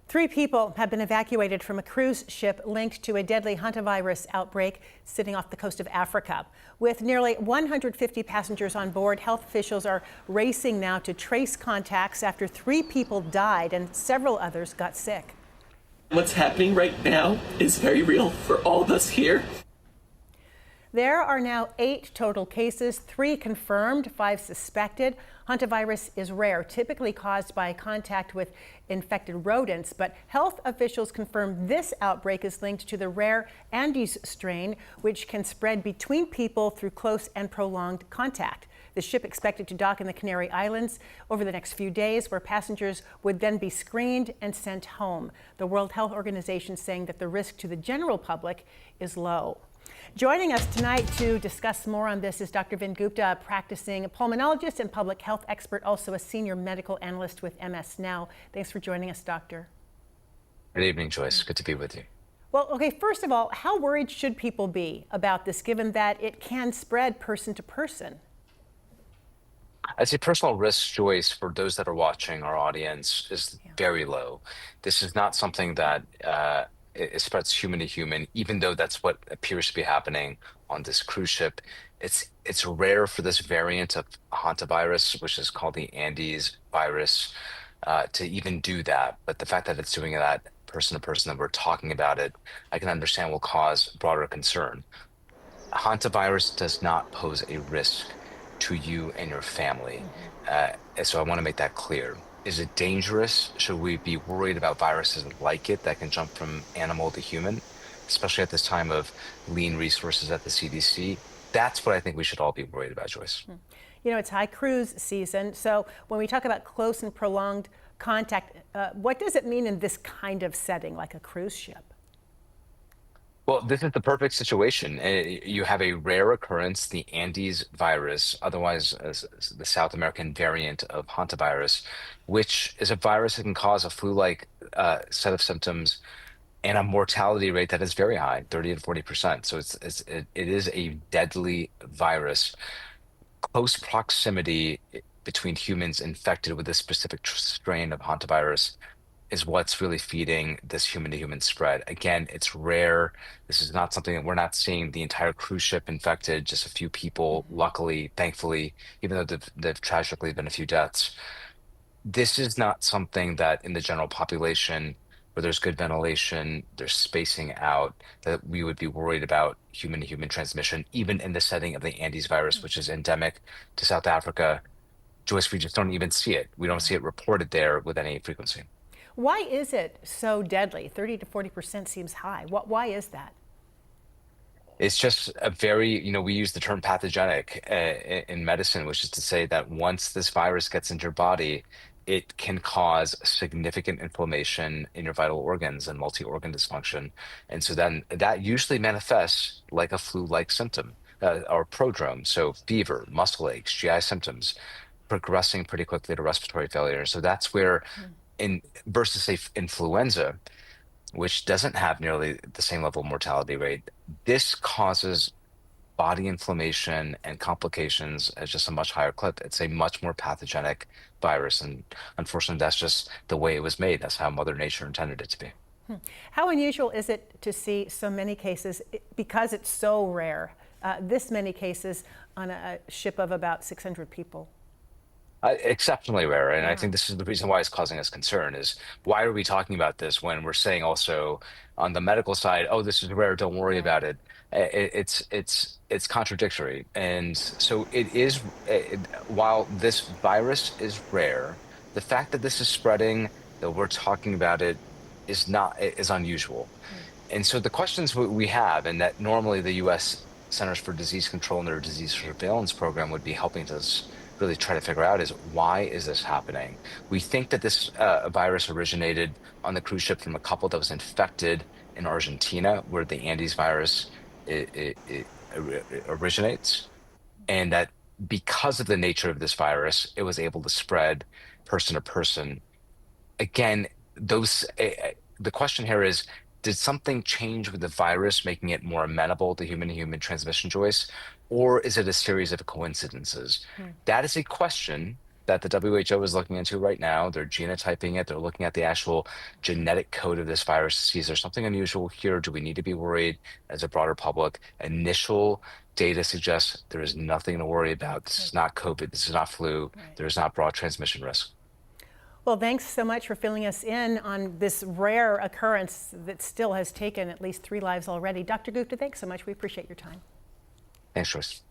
Three people have been evacuated from a cruise ship linked to a deadly hantavirus outbreak sitting off the coast of Africa. With nearly 150 passengers on board, health officials are racing now to trace contacts after three people died and several others got sick. What's happening right now is very real for all of us here. There are now 8 total cases, 3 confirmed, 5 suspected. Hantavirus is rare, typically caused by contact with infected rodents, but health officials confirm this outbreak is linked to the rare Andes strain, which can spread between people through close and prolonged contact. The ship expected to dock in the Canary Islands over the next few days, where passengers would then be screened and sent home. The World Health Organization saying that the risk to the general public is low. Joining us tonight to discuss more on this is Dr. Vin Gupta, a practicing pulmonologist and public health expert, also a senior medical analyst with MS Now. Thanks for joining us, Doctor. Good evening, Joyce. Good to be with you. Well, okay, first of all, how worried should people be about this, given that it can spread person to person? I'd say personal risk, Joyce, for those that are watching our audience is very low. This is not something that it spreads human to human, even though that's what appears to be happening on this cruise ship. It's rare for this variant of hantavirus, which is called the Andes virus, to even do that. But the fact that it's doing that person to person, that we're talking about it, I can understand will cause broader concern. Hantavirus does not pose a risk to you and your family. So I want to make that clear. Is it dangerous? Should we be worried about viruses like it that can jump from animal to human, especially at this time of lean resources at the CDC? That's what I think we should all be worried about, Joyce. You know, it's high cruise season. So when we talk about close and prolonged contact, what does it mean in this kind of setting, like a cruise ship? Well, this is the perfect situation. You have a rare occurrence, the Andes virus, otherwise as the South American variant of hantavirus, which is a virus that can cause a flu-like set of symptoms and a mortality rate that is very high, 30 to 40%. So it is a deadly virus. Close proximity between humans infected with this specific strain of hantavirus is what's really feeding this human-to-human spread. Again, it's rare. This is not something that we're not seeing the entire cruise ship infected, just a few people, luckily, thankfully, even though there've tragically been a few deaths. This is not something that in the general population, where there's good ventilation, there's spacing out, that we would be worried about human-to-human transmission, even in the setting of the Andes virus, which is endemic to South Africa. Joyce, we just don't even see it. We don't see it reported there with any frequency. Why is it so deadly? 30 to 40% seems high. Why is that? It's just a very, we use the term pathogenic in medicine, which is to say that once this virus gets into your body, it can cause significant inflammation in your vital organs and multi-organ dysfunction. And so then that usually manifests like a flu-like symptom or prodrome. So fever, muscle aches, GI symptoms, progressing pretty quickly to respiratory failure. So that's where versus say influenza, which doesn't have nearly the same level of mortality rate, this causes body inflammation and complications at just a much higher clip. It's a much more pathogenic virus, and unfortunately, that's just the way it was made. That's how Mother Nature intended it to be. How unusual is it to see so many cases, because it's so rare, this many cases on a ship of about 600 people? Exceptionally rare, and I think this is the reason why it's causing us concern. Is why are we talking about this when we're saying also on the medical side, oh, this is rare, don't worry about it. It's contradictory, and so it is. While this virus is rare, the fact that this is spreading, that we're talking about it, is unusual. And so the questions we have, and that normally the U.S. Centers for Disease Control and their disease surveillance program would be helping us really try to figure out is why is this happening? We think that this virus originated on the cruise ship from a couple that was infected in Argentina, where the Andes virus it originates, and that because of the nature of this virus, it was able to spread person to person. Again, the question here is, did something change with the virus, making it more amenable to human transmission, Joyce? Or is it a series of coincidences? That is a question that the WHO is looking into right now. They're genotyping it. They're looking at the actual genetic code of this virus to see is there something unusual here? Do we need to be worried as a broader public? Initial data suggests there is nothing to worry about. This is not COVID. This is not flu. Right. There is not broad transmission risk. Well, thanks so much for filling us in on this rare occurrence that still has taken at least 3 lives already. Dr. Gupta, thanks so much. We appreciate your time. Thanks, Joyce.